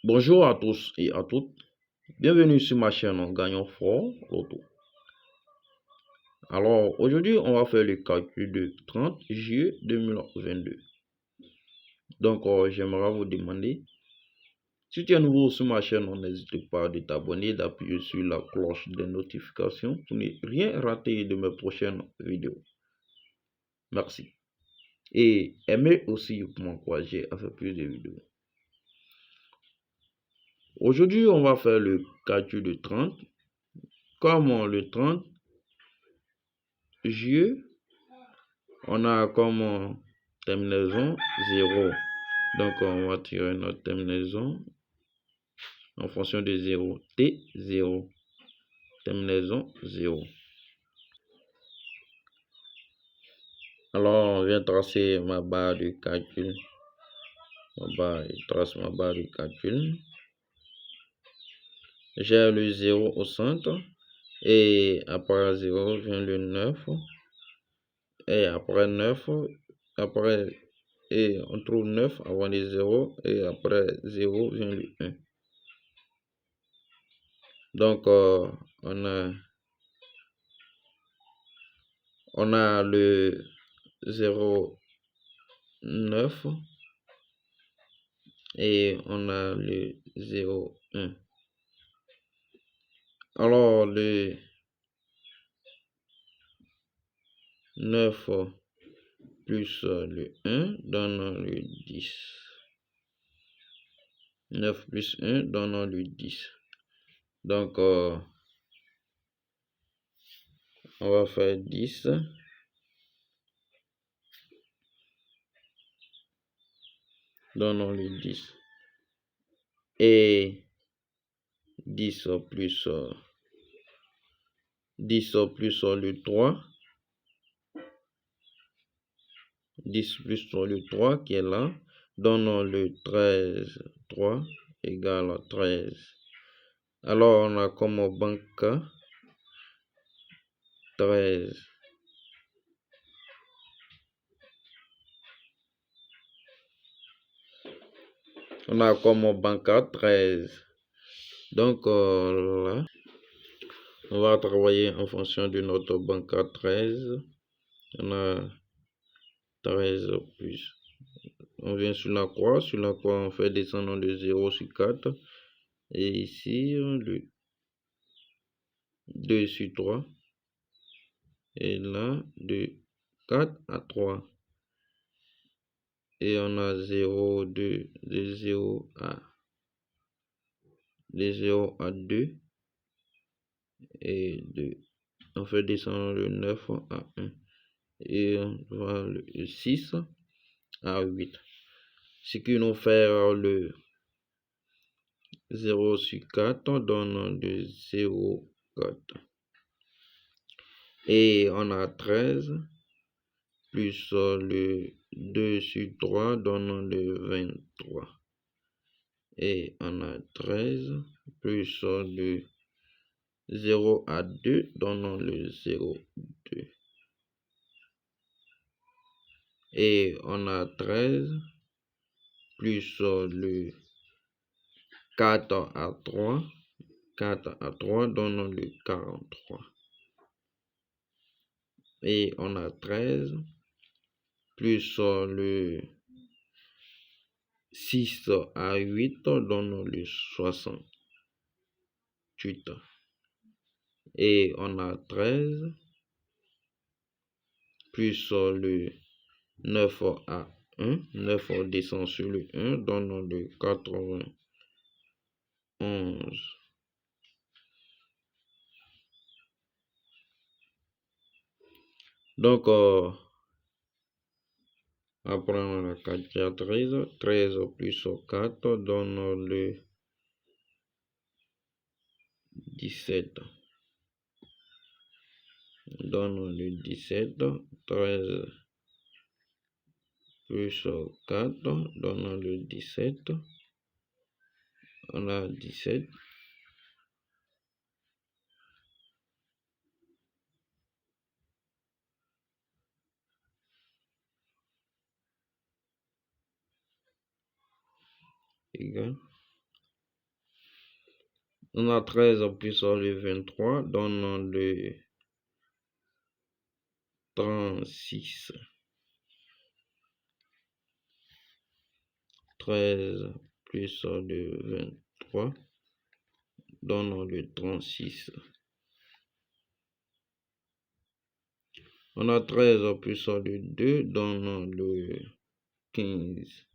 Bonjour à tous et à toutes. Bienvenue sur ma chaîne Gagnons Fort Loto. Alors, aujourd'hui, on va faire le calcul de 30 juillet 2022. Donc, j'aimerais vous demander, si tu es nouveau sur ma chaîne, n'hésite pas de t'abonner, d'appuyer sur la cloche de notification pour ne rien rater de mes prochaines vidéos. Merci. Et aimez aussi pour m'encourager à faire plus de vidéos. Aujourd'hui, on va faire le calcul de 30. Comme le 30 juillet, on a comme terminaison 0. Donc, on va tirer notre terminaison en fonction de 0. T0. Terminaison 0. Alors, on vient tracer ma barre de calcul. Je trace ma barre de calcul. J'ai le 0 au centre. Et après 0 vient le 9. Et après 9, on trouve 9 avant le 0. Et après 0 vient le 1. Donc, on a le 0,9 et on a le 0,1. Alors, le 9 plus le 1 donne le 10. 9 plus 1 donne le 10. Donc, on va faire 10. Donnons le 10. Et 10 plus le 3. 10 plus le 3 qui est là. Donnons le 13. 3 égale 13. Alors, on a comme banque 13. On a comme banque 13. Donc, là, on va travailler en fonction de notre banque 13. On a 13 plus. On vient sur la croix. Sur la croix, on fait descendre de 0 sur 4. Et ici, le 2 sur 3. Et là, de 4 à 3. Et on a 0, 2, de 0 à 2 et 2. On fait descendre le 9 à 1. Et on va le 6 à 8. Ce qui nous fait le 0 sur 4 donne le 0, 4. Et on a 13 plus le 2 sur 3 donne le 23. Et on a 13 plus le 0 à 2 donne le 0, 2. Et on a 13 plus le 4 à 3. 4 à 3 donne le 43. Et on a 13 plus le 6 à 8 donne le 68. Et on a 13 plus le 9 à 1. 9 descend sur le 1 donne le 91. Donc, après on a 13. 13 plus 4 donne le 17. Donne le 17. 13 plus 4 donne le 17. On a 17. Égal On a 13 puissance de 23 donnant le 36. 13 puissance de 23 donnant le 36. On a 13 puissance de 2 donnant le 15.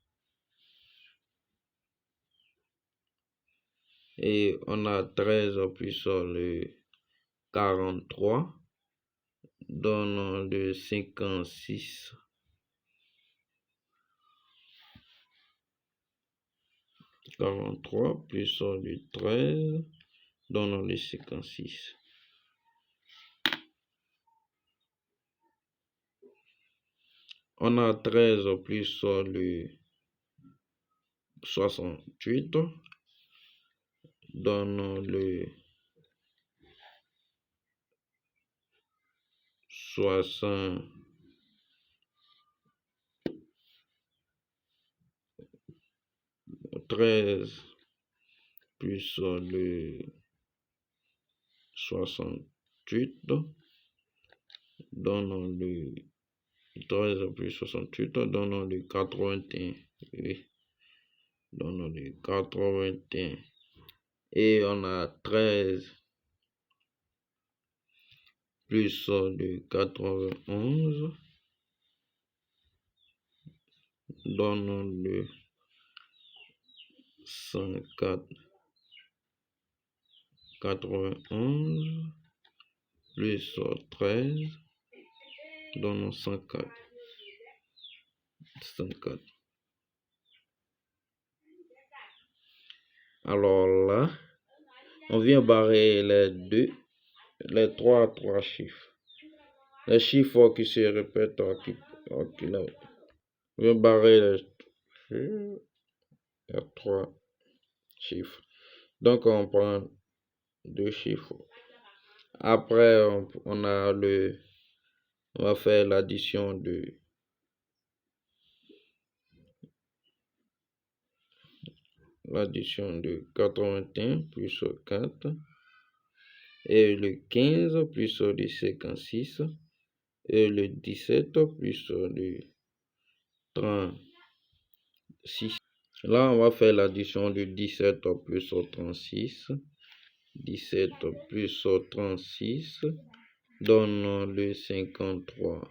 Et on a 13 puissance de 43 donnant le 56. 43 puissance de 13 donnant le 56. On a 13 puissance de 68 donnant le 73 puissance de 68 donnant le 13 plus 68 donnant le 81. Oui, donnant le 81. Et on a 13 plus de 91 donnant le 104. 91 plus 13 donnant 104. 104. Alors là, on vient barrer les trois chiffres. Les chiffres qui se répètent, on vient barrer les trois chiffres. Donc on prend deux chiffres. Après, on va faire l'addition de 81 plus 4 et le 15 plus le 56 et le 17 plus le 36. Là, on va faire l'addition de 17 plus 36. 17 plus 36 donne le 53.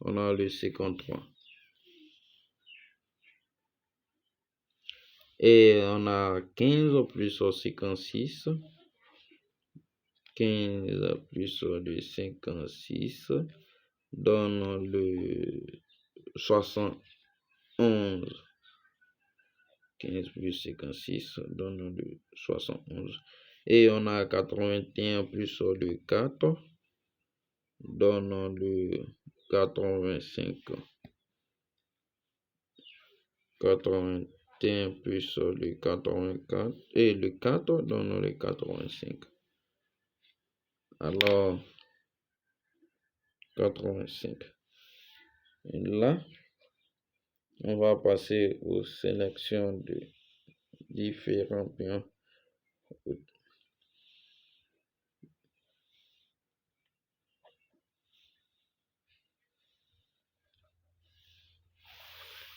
On a le 53. Et on a 15 plus 56. 15 plus le 56 donne le 71. 15 plus 56 donne le 71. Et on a 81 plus le 4 donne le 85. 81 plus le 84 et le 4 donne le 85. Alors, 85. Et là, on va passer aux sélections de différents biens.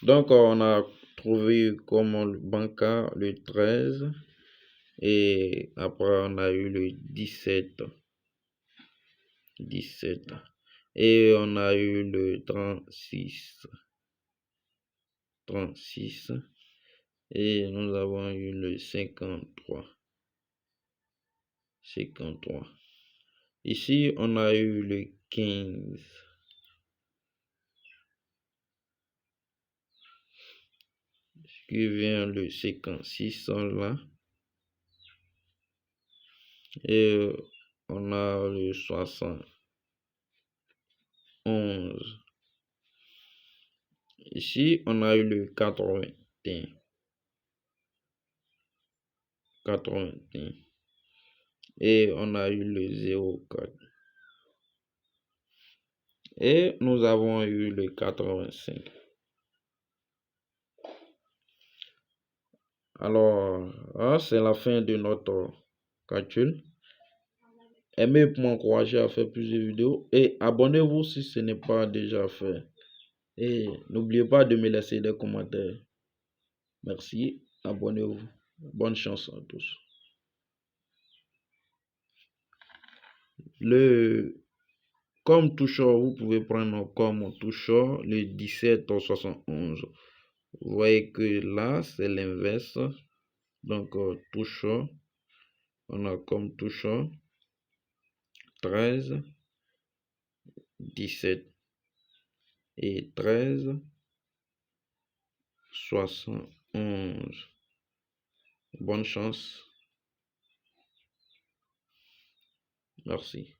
Donc, on a trouvé comme le bancaire le 13 et après on a eu le 17. Et on a eu le 36. Et nous avons eu le 53. Ici, on a eu le 15. Qui vient le 56 là. Et on a le 71. Ici, on a eu le 81. Et on a eu le 04. Et nous avons eu le 85. Alors, c'est la fin de notre calcul. Aimez pour m'encourager à faire plus de vidéos et abonnez-vous si ce n'est pas déjà fait. Et n'oubliez pas de me laisser des commentaires. Merci, abonnez-vous. Bonne chance à tous. Comme toujours, vous pouvez prendre comme toujours le 1771. Vous voyez que là, c'est l'inverse. Donc, toujours, on a comme toujours 13, 17 et 13, 71. Bonne chance. Merci.